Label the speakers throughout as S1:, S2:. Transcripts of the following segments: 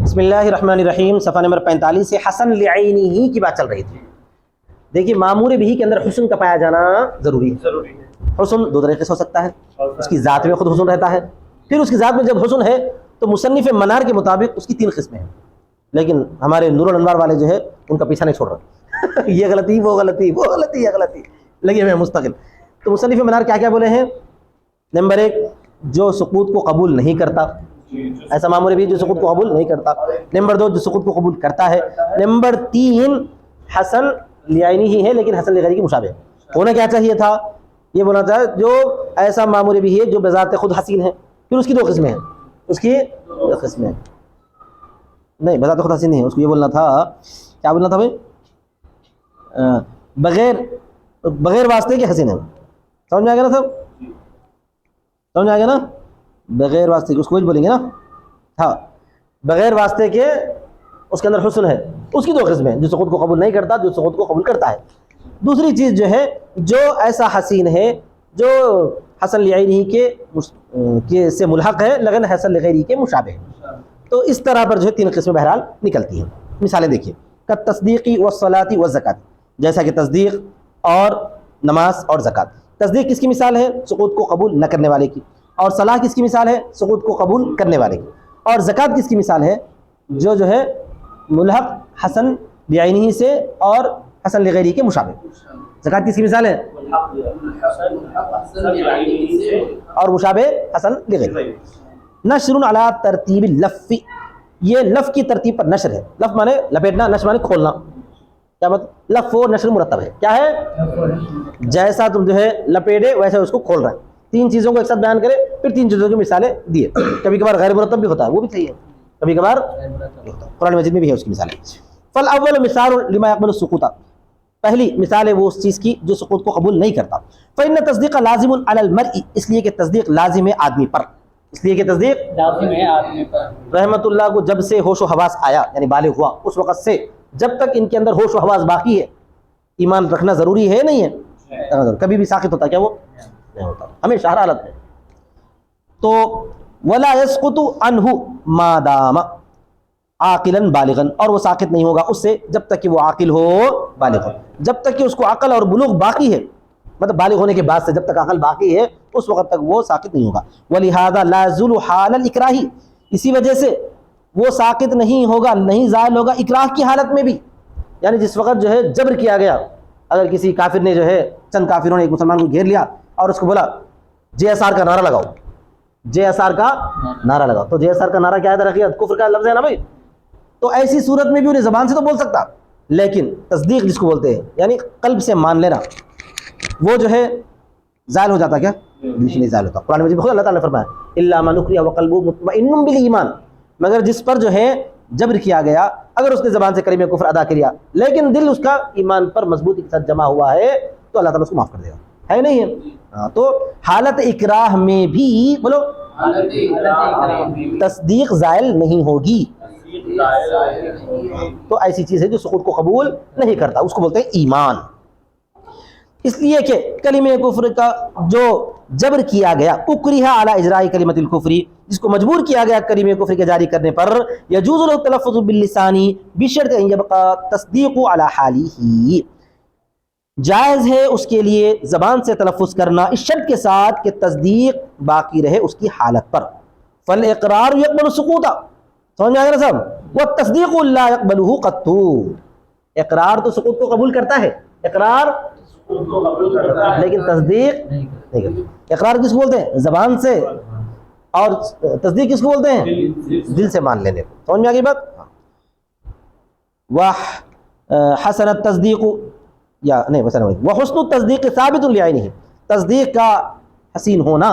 S1: بسم اللہ الرحمن الرحیم، صفحہ نمبر 45 سے حسن لعینہ کی بات چل رہی تھی۔ دیکھیے مامور بھی کے اندر حسن کا پایا جانا ضروری ہے۔ حسن دو طریقے سے ہو سکتا ہے، اس کی ذات میں خود حسن رہتا ہے، پھر اس کی ذات میں جب حسن ہے تو مصنف منار کے مطابق اس کی 3 قسمیں ہیں، لیکن ہمارے نور الانوار والے جو ہے ان کا پیچھا نہیں چھوڑ رہے یہ غلطی وہ غلطی وہ غلطی یہ غلطی لگے ہوئے مستقل۔ تو مصنف منار کیا کیا بولے ہیں؟ نمبر 1 جو سقوط کو قبول نہیں کرتا، ایسا مامور بھی جو سقوط کو قبول نہیں کرتا۔ نمبر 2 جو سقوط کو قبول کرتا ہے۔ نمبر 3 حسن لعینہ ہی ہے لیکن حسن لغیری کی مشابہ ہونا کیا چاہیے تھا؟ یہ بولنا چاہیے جو ایسا مامور بھی ہے جو بذات خود حسین ہے، پھر اس کی 2 قسمیں ہیں، اس کی 2 قسمیں ہیں، نہیں بذات خود حسین نہیں ہے، اس کو یہ بولنا تھا، کیا بولنا تھا بھائی؟ بغیر واسطے کے حسین ہے، سمجھ میں آ گیا نا سب؟ سمجھ آ گیا نا؟ بغیر واسطے کے اس کو بولیں گے نا، ہاں بغیر واسطے کے اس کے اندر حسن ہے، اس کی 2 قسمیں ہیں، جو سقوط کو قبول نہیں کرتا، جو سقوط کو قبول کرتا ہے۔ دوسری چیز جو ہے جو ایسا حسین ہے جو حسن لعینہ کے سے ملحق ہے لیکن حسن لغیری کے مشابہ ہے، تو اس طرح پر جو ہے 3 قسمیں بہرحال نکلتی ہیں۔ مثالیں دیکھیے، کالتصدیق والصلاۃ والزکوۃ، جیسا کہ تصدیق اور نماز اور زکوٰۃ۔ تصدیق کس کی مثال ہے؟ سقوط کو قبول نہ کرنے والے کی۔ اور صلاح کس کی مثال ہے؟ سقوط کو قبول کرنے والے کی۔ اور زکوٰۃ کس کی مثال ہے؟ جو ہے ملحق حسن لعینہ سے اور حسن لغیری کے مشابہ۔ زکوٰۃ کس کی مثال ہے؟ اور مشابہ حسن لغیری۔ نشر علی ترتیب اللف، یہ لف کی ترتیب پر نشر ہے۔ لف مانے لپیٹنا، نشر مانے کھولنا، کیا مطلب؟ لف و نشر مرتب ہے، کیا ہے؟ جیسا تم جو ہے لپیٹے ویسے اس کو کھول رہا ہے، 3 چیزوں کو ایک ساتھ بیان کرے، پھر 3 چیزوں کی مثالیں دیے۔ کبھی کبھار غیر مرتب بھی ہوتا ہے، وہ بھی صحیح ہے، کبھی کبھار قرآن مجید میں بھی ہے اس کی مثالیں۔ فالاول مثال لما يقبل السقوط، پہلی مثال ہے وہ اس چیز کی جو سقوط کو قبول نہیں کرتا۔ فإن التصدیق لازم علی المرء، اس لیے کہ تصدیق لازم ہے آدمی پر، اس لیے کہ تصدیق لازم ہے آدمی پر۔ رحمت اللہ کو جب سے ہوش و حواس آیا یعنی بالغ ہوا، اس وقت سے جب تک ان کے اندر ہوش و حواس باقی ہے ایمان رکھنا ضروری ہے نہیں ہے؟ کبھی بھی ساقط ہوتا کیا؟ وہ نہیں ہوتا، ہمیشہ ہر حالت میں۔ تو ولا يسقط عنه ما دام عاقلا بالغا، اور وہ ساقط نہیں ہوگا اس سے جب تک کہ وہ عاقل ہو بالغ ہو، جب تک کہ اس کو عقل اور بلوغ باقی ہے، مطلب بالغ ہونے کے بعد سے جب تک عقل باقی ہے اس وقت تک وہ ساقط نہیں ہوگا۔ ولہذا لا يزول حال الاکراہ، اسی وجہ سے وہ ساقط نہیں ہوگا، نہیں زائل ہوگا اکراہ کی حالت میں بھی، یعنی جس وقت جو ہے جبر کیا گیا، اگر کسی کافر نے جو ہے چند کافروں نے ایک مسلمان کو گھیر لیا اور اس کو بولا JSR کا نعرہ لگاؤ، JSR کا نعرہ لگاؤ، تو JSR کا نعرہ کیا ہے؟ درخیت کفر کا لفظ ہے نا بھائی، تو ایسی صورت میں بھی انہیں زبان سے تو بول سکتا، لیکن تصدیق جس کو بولتے ہیں یعنی قلب سے مان لینا، وہ جو ہے زائل ہو جاتا، کیا نہیں زائل ہوتا۔ قرآن مجید میں خود اللہ تعالیٰ نے فرمایا الا من اکرہ وقلبہ مطمئن بالایمان، مگر جس پر جو ہے جبر کیا گیا، اگر اس نے زبان سے کلمہ کفر ادا کیا لیکن دل اس کا ایمان پر مضبوطی کے ساتھ جمع ہوا ہے تو اللہ تعالیٰ اس کو معاف کر دے گا، ہے نہیں ہے؟ تو حالت اکراہ میں بھی بولو تصدیق زائل نہیں ہوگی، تو ایسی چیز ہے جو سقوط کو قبول نہیں کرتا، اس کو بولتے ہیں ایمان۔ اس لیے کہ کلمہ کفر کا جو جبر کیا گیا، اکرہ علی اجراء کلمۃ الکفر، جس کو مجبور کیا گیا کلمہ کفر کے جاری کرنے پر، یجوز له التلفظ باللسان بشرط ان یبقى تصدیق علی حالہ، جائز ہے اس کے لیے زبان سے تلفظ کرنا اس شرط کے ساتھ کہ تصدیق باقی رہے اس کی حالت پر۔ فالاقرار يقبل السقوط، سمجھ میں آ گیا صاحب؟ والتصدیق لا يقبله قط، اقرار تو سقوط کو قبول کرتا ہے، اقرار لیکن تصدیق نہیں کرتا۔ اقرار کس کو بولتے ہیں؟ زبان سے، اور تصدیق کس کو بولتے ہیں؟ دل سے مان لینے کو، سمجھ میں آ گئی بات؟ وحسن التصدیق، یا نہیں مثلا وحسن التصدیق ثابت لعینہ، تصدیق کا حسین ہونا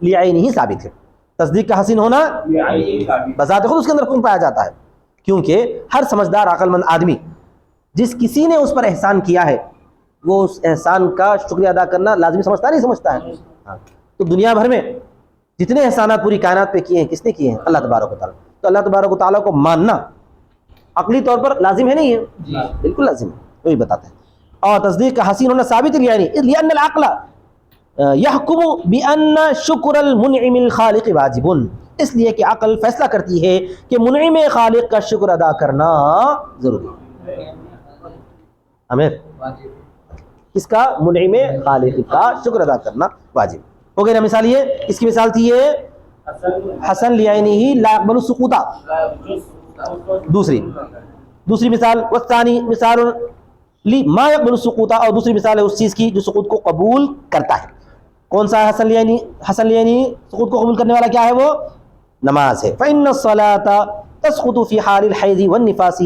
S1: لعینہ ثابت ہے، تصدیق کا حسین ہونا بذات خود اس کے اندر حکم پایا جاتا ہے، کیونکہ ہر سمجھدار عقل مند آدمی جس کسی نے اس پر احسان کیا ہے وہ اس احسان کا شکریہ ادا کرنا لازمی سمجھتا نہیں سمجھتا ہے؟ تو دنیا بھر میں جتنے احسانات پوری کائنات پہ کیے ہیں کس نے کیے ہیں؟ اللہ تبارک و تعالیٰ، تو اللہ تبارک و تعالیٰ کو ماننا عقلی طور پر لازم ہے نہیں ہے؟ بالکل لازم ہے، وہی بتاتے ہیں۔ اور تصدیق کا حسین ہونا ثابت لأن العقل يحكم بأن شکر المنعم الخالق واجب، اس لیے کہ عقل فیصلہ کرتی ہے کہ منعم خالق کا شکر ادا کرنا ضروری ہے. امیر کس کا؟ منعم خالق کا شکر ادا کرنا واجب. ہو گئی نا مثال؟ یہ اس کی مثال تھی یہ حسن لیعینہ لا یقبل السقوط. دوسری مثال والثانی مثال لی ما یقبل السقوط، اور دوسری مثال ہے اس چیز کی جو سقوط کو قبول کرتا ہے. کون سا ہے حسن لیعینی؟ حسن لیعینی سقوط کو قبول کرنے والا کیا ہے؟ وہ نماز ہے. فإن الصلاة تسقط في حال الحیض والنفاس،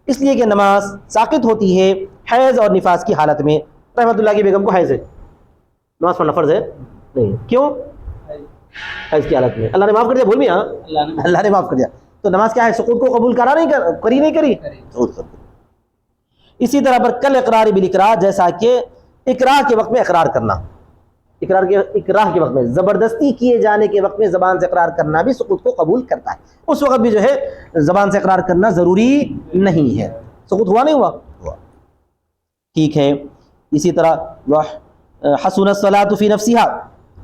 S1: اس لیے کہ نماز ساقط ہوتی ہے حیض اور نفاس کی حالت میں. رحمت اللہ کی بیگم کو حیض ہے، نماز پڑھنا فرض ہے نہیں. کیوں؟ حیض کی حالت میں. اللہ نے معاف کر دیا، بھول بھی؟ ہاں اللہ نے معاف کر دیا. تو نماز کیا ہے؟ سقوط کو قبول کرا نہیں کری. اسی طرح پر کل اقرار بالاقرار، جیسا کہ اقرار کے وقت میں اقرار کرنا. اقرار کے وقت میں، زبردستی کیے جانے کے وقت میں زبان سے اقرار کرنا بھی سقوط کو قبول کرتا ہے. اس وقت بھی جو ہے زبان سے اقرار کرنا ضروری نہیں ہے. سقوط ہوا نہیں ہوا؟ ٹھیک ہے. اسی طرح حسن الصلاۃ فی نفسها،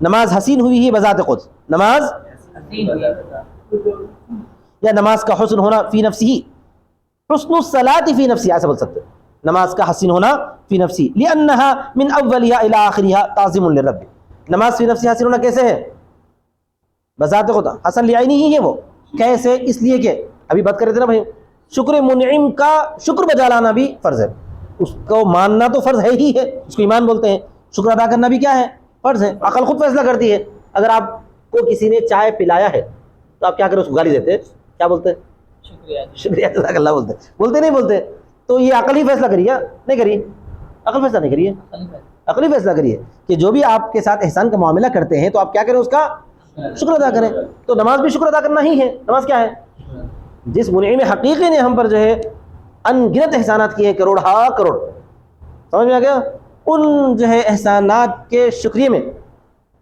S1: نماز حسین ہوئی ہے بذات خود. نماز یا نماز کا حسن ہونا فی نفسی، حسن الصلاۃ فی نفسی ایسا بول سکتے ہیں. نماز کا حسین ہونا فی نفسی لأنها من اولها الى آخرها تعظیم للرب. نماز فی نفسی حسین ہونا کیسے ہے؟ بذات خود حسن لیعینی ہی ہے. وہ کیسے؟ اس لیے کہ ابھی بات کر رہے تھے نا بھائی، شکر منعم کا شکر بجا لانا بھی فرض ہے. اس کو ماننا تو فرض ہے ہی ہے، اس کو ایمان بولتے ہیں. شکر ادا کرنا بھی کیا ہے؟ فرض ہے. عقل خود فیصلہ کرتی ہے. اگر آپ کو کسی نے چائے پلایا ہے تو آپ کیا کریں؟ اس کو گالی دیتے، کیا بولتے؟ شکریہ جزاک اللہ بولتے نہیں بولتے؟ تو یہ عقل ہی فیصلہ کری ہے نہیں کری؟ عقل فیصلہ نہیں کری ہے، عقل ہی فیصلہ کری ہے کہ جو بھی آپ کے ساتھ احسان کا معاملہ کرتے ہیں تو آپ کیا کریں؟ اس کا شکر ادا کریں. تو نماز بھی شکر ادا کرنا ہی ہے. نماز کیا ہے؟ جس منعم حقیقی نے ہم پر جو ہے ان گنت احسانات کیے، کروڑ کروڑ، سمجھ میں آ گیا؟ ان جو ہے احسانات کے شکریہ میں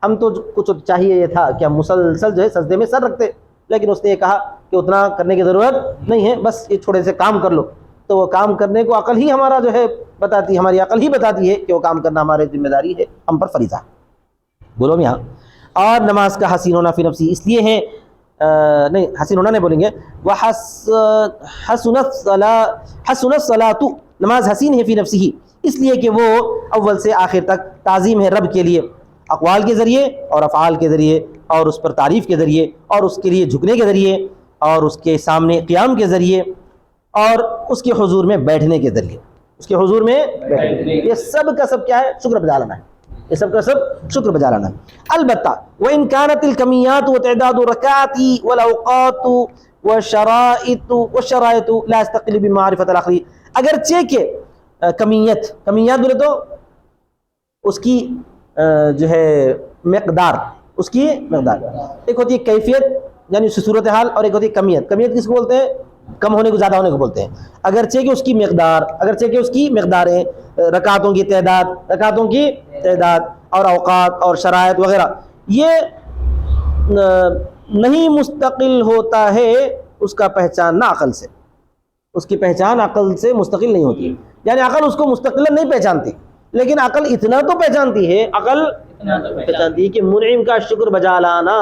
S1: ہم تو کچھ چاہیے یہ تھا کہ ہم مسلسل جو ہے سجدے میں سر رکھتے، لیکن اس نے یہ کہا کہ اتنا کرنے کی ضرورت نہیں ہے، بس یہ چھوٹے سے کام کر لو. تو وہ کام کرنے کو عقل ہی ہمارا جو ہے بتاتی ہے، ہماری عقل ہی بتاتی ہے کہ وہ کام کرنا ہماری ذمہ داری ہے، ہم پر فریضہ. بولو یہاں. اور نماز کا حسین ہونا فی نفسی اس لیے ہے نہیں حسین ہونا نہیں بولیں گے، وہ حسن الصلاۃ، نماز حسین ہے فی نفسی اس لیے کہ وہ اول سے آخر تک تعظیم ہے رب کے لیے، اقوال کے ذریعے اور افعال کے ذریعے، اور اس پر تعریف کے ذریعے، اور اس کے لیے جھکنے کے ذریعے، اور اس کے سامنے قیام کے ذریعے، اور اس کے حضور میں بیٹھنے کے ذریعے. اس کے حضور میں بیٹھنے، یہ سب کا سب کیا ہے؟ شکر بجا لانا ہے. یہ سب کا سب شکر بجا لانا ہے. البتہ وَإِنْ كَانَتِ الْكَمِيَّاتُ وَتَعْدَادُ الرَّكَعَاتِ وَالْأَوْقَاتُ وَالشَّرَائِطُ لَا يَسْتَقِلُّ بِمَعْرِفَةِ الْآخِرِ، اگرچہ کہ کمیت بولے تو اس کی جو ہے مقدار، اس کی مقدار، ایک ہوتی ہے کیفیت یعنی اس کی صورتحال، اور ایک ہوتی ہے کمیت. کمیت کس کو بولتے ہیں؟ کم ہونے کو زیادہ ہونے کو بولتے ہیں. اگرچہ کہ اس کی مقدار، اگرچہ کہ اس کی مقداریں، رکعتوں کی تعداد اور اوقات اور شرائط وغیرہ، یہ نہیں مستقل ہوتا ہے اس کا پہچاننا عقل سے. اس کی پہچان عقل سے مستقل نہیں ہوتی، یعنی عقل اس کو مستقل نہیں پہچانتی، لیکن عقل اتنا تو پہچانتی ہے، عقل پہچانتی ہے کہ منعم کا شکر بجا لانا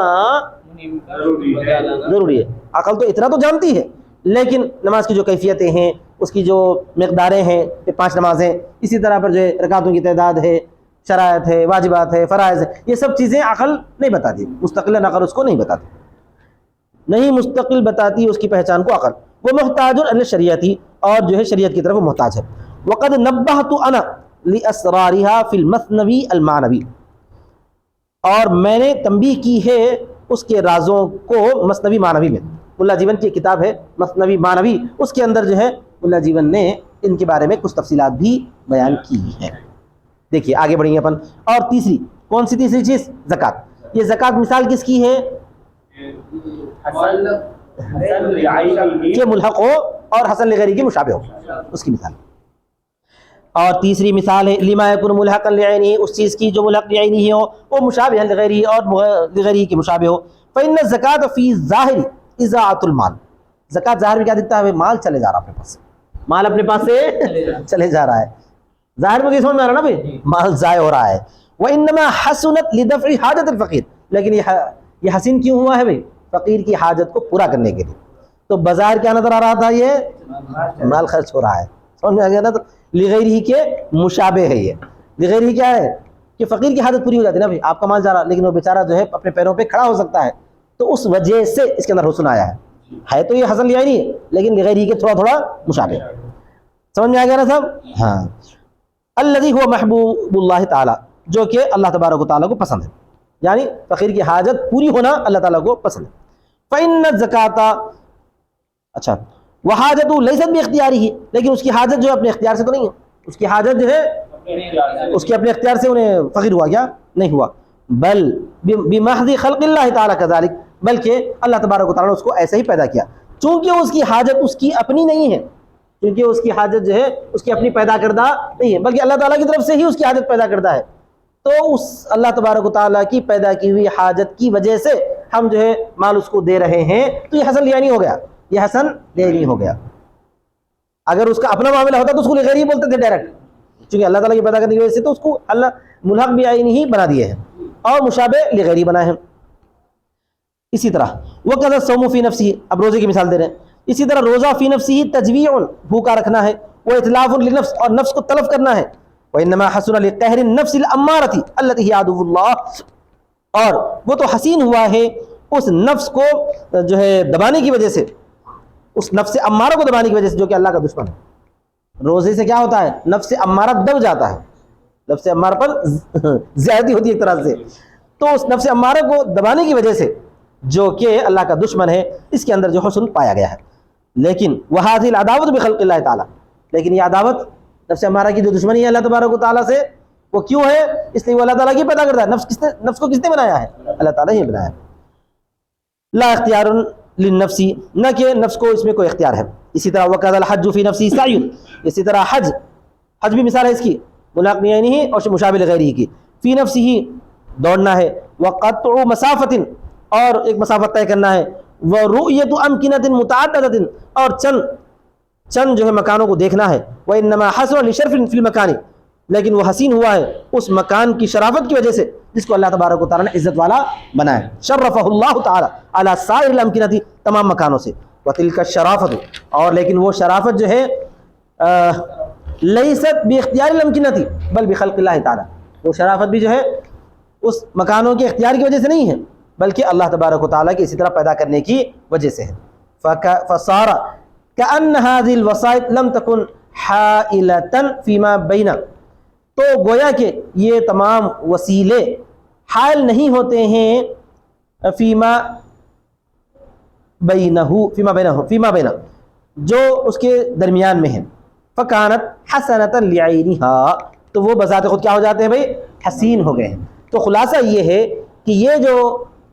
S1: ضروری ہے. عقل تو اتنا تو جانتی ہے، لیکن نماز کی جو کیفیتیں ہیں، اس کی جو مقداریں ہیں، 5 نمازیں، اسی طرح پر جو ہے رکعتوں کی تعداد ہے، شرائط ہے، واجبات ہے، فرائض ہے، یہ سب چیزیں عقل نہیں بتاتی، مستقل عقل اس کو نہیں بتاتی، نہیں مستقل بتاتی اس کی پہچان کو عقل. وہ محتاج الشریعتی، اور جو ہے شریعت کی طرف وہ محتاج ہے. وقد نبہت انا لاسرارها فی المثنوی المعنوی، اور میں نے تنبیہ کی ہے اس کے رازوں کو مثنوی معنوی میں. ملا جیون کی کتاب ہے مثنوی معنوی، اس کے اندر جو ہے ملا جیون نے ان کے بارے میں کچھ تفصیلات بھی بیان کی ہیں. دیکھیے آگے بڑھیں گے اپن. اور تیسری کون سی تیسری چیز؟ زکوٰۃ. یہ زکوٰۃ مثال کس کی ہے؟ کہ ملحق ہو اور حسن لغیری کی مشابہ ہو، اس کی مثال. اور تیسری مثال ہے لما یکون ملحقا لعینہ، اس چیز کی جو ملحق لعینہ ہو وہ مشابہ لغیری اور لغیری کی مشابہ ہو. فإن الزکوٰۃ فی ظاہر اضاعۃ المال، زکوٰۃ ظاہر میں کیا دکھتا ہے؟ مال چلے جا رہا اپنے پاس سے، مال اپنے پاس سے چلے جا رہا ہے. ظاہر میں سمجھ میں آ رہا نا بھائی، مال ضائع ہو رہا ہے. وإنما حسنت لدفع حاجت الفقیر، لیکن یہ حسین کیوں ہوا ہے بھائی؟ فقیر کی حاجت کو پورا کرنے کے لیے. تو بظاہر کیا نظر آ رہا تھا؟ یہ مال خرچ ہو رہا ہے. سمجھ میں آ گیا نا؟ تو لغیرہ کے مشابہ ہے یہ. لغیرہ کیا ہے کہ فقیر کی حاجت پوری ہو جاتی ہے نا بھائی، آپ کا مال جا رہا لیکن وہ بیچارہ جو ہے اپنے پیروں پہ کھڑا ہو سکتا ہے، تو اس وجہ سے اس کے اندر حسن آیا ہے تو یہ حسن لیا نہیں ہے لیکن لغیرہ کے تھوڑا تھوڑا مشابہ. سمجھ میں آ گیا نا صاحب؟ ہاں. الذی هو محبوب اللہ تعالی، جو کہ اللہ تبارک و تعالیٰ کو پسند ہے، یعنی فقیر کی حاجت پوری ہونا اللہ تعالیٰ کو پسند ہے. فإن الزکاۃ، اچھا وحاجت لیست باختیارہ، لیکن اس کی حاجت جو ہے اپنے اختیار سے تو نہیں ہے. اس کی حاجت جو ہے اس کے اپنے اختیار سے انہیں فقیر ہوا کیا؟ نہیں ہوا. بل بمحض خلق اللہ تعالیٰ کذالک، بلکہ اللہ تبارک و تعالیٰ نے اس کو ایسے ہی پیدا کیا. چونکہ اس کی حاجت اس کی اپنی نہیں ہے، کیونکہ اس کی حاجت جو ہے اس کی اپنی پیدا کردہ نہیں ہے، بلکہ اللہ تعالیٰ کی طرف سے ہی اس کی حاجت پیدا کردہ ہے. تو اس اللہ تبارک و تعالیٰ کی پیدا کی ہوئی حاجت کی وجہ سے ہم جو ہے مال اس کو دے رہے ہیں، تو یہ حسن لیانی ہو گیا، یہ حسن لینی ہو گیا. اگر اس کا اپنا معاملہ ہوتا تو اس کو لغیری بولتے تھے ڈائریکٹ، چونکہ اللہ تعالیٰ کی پیدا کرنے کی وجہ سے تو اس کو اللہ ملحق بعینہ ہی بنا دیے ہیں اور مشابہ لغیری بنائے ہیں. اسی طرح وقت الصوم فی نفسہ، اب روزے کی مثال دے رہے ہیں. اسی طرح روزہ فی نفسہ تجویع، بھوکا رکھنا ہے، وہ اتلاف للنفس، اور نفس کو تلف کرنا ہے. وانما حسن لقہر النفس الامارۃ التي هي عدو اللہ، اور وہ تو حسین ہوا ہے اس نفس کو جو ہے دبانے کی وجہ سے، اس نفس امارہ کو دبانے کی وجہ سے جو کہ اللہ کا دشمن ہے. روزے سے کیا ہوتا ہے؟ نفس امارہ دب جاتا ہے، نفس امارہ پر زیادتی ہوتی ہے ایک طرح سے. تو اس نفس امارہ کو دبانے کی وجہ سے جو کہ اللہ کا دشمن ہے، اس کے اندر جو حسن پایا گیا ہے. لیکن وہذہ العداوت بخلق اللہ تعالیٰ، لیکن یہ عداوت نفس امارہ کی جو دشمنی ہے اللہ تبارک و تعالیٰ سے، وہ کیوں ہے؟ اس لیے وہ اللہ تعالیٰ کی پیدا کرتا ہے. نفس کو کس نے بنایا ہے؟ اللہ تعالیٰ ہی بنایا ہے. لا اختیار للنفس، نہ کہ نفس کو اس میں کوئی اختیار ہے. اسی طرح وقذ الحج فی نفسی سعی، اسی طرح حج بھی مثال ہے اس کی، ملاق بعینہ اور مشابہ لغیرہ کی. فی نفسہ دوڑنا ہے، وقطع مسافت، اور ایک مسافت طے کرنا ہے، ورؤیت امکنۃ متعددۃ، اور چند جو ہے مکانوں کو دیکھنا ہے. وانما حسن لشرف فی المکان، لیکن وہ حسین ہوا ہے اس مکان کی شرافت کی وجہ سے جس کو اللہ تبارک و تعالیٰ نے عزت والا بنایا ہے. شرفہ اللہ تعالیٰ علی سائر الامکنۃ، تمام مکانوں سے. وتلک الشرافۃ، اور لیکن وہ شرافت جو ہے لیست باختیار الامکنۃ بل بخلق اللہ تعالیٰ، وہ شرافت بھی جو ہے اس مکانوں کے اختیار کی وجہ سے نہیں ہے بلکہ اللہ تبارک و تعالیٰ کی اسی طرح پیدا کرنے کی وجہ سے ہے. فصار کأن هذه الوسائط لم تكن حائلة فيما بین، تو گویا کہ یہ تمام وسیلے حائل نہیں ہوتے ہیں فیما بینہ جو اس کے درمیان میں ہیں. فکانت حسنۃ لعینھا، تو وہ بذات خود کیا ہو جاتے ہیں بھائی؟ حسین ہو گئے ہیں. تو خلاصہ یہ ہے کہ یہ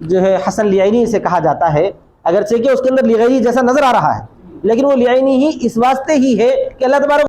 S1: جو ہے حسن لعینی سے کہا جاتا ہے، اگرچہ کہ اس کے اندر لغیری جیسا نظر آ رہا ہے لیکن وہ لعینی ہی اس واسطے ہی ہے کہ اللہ تبارک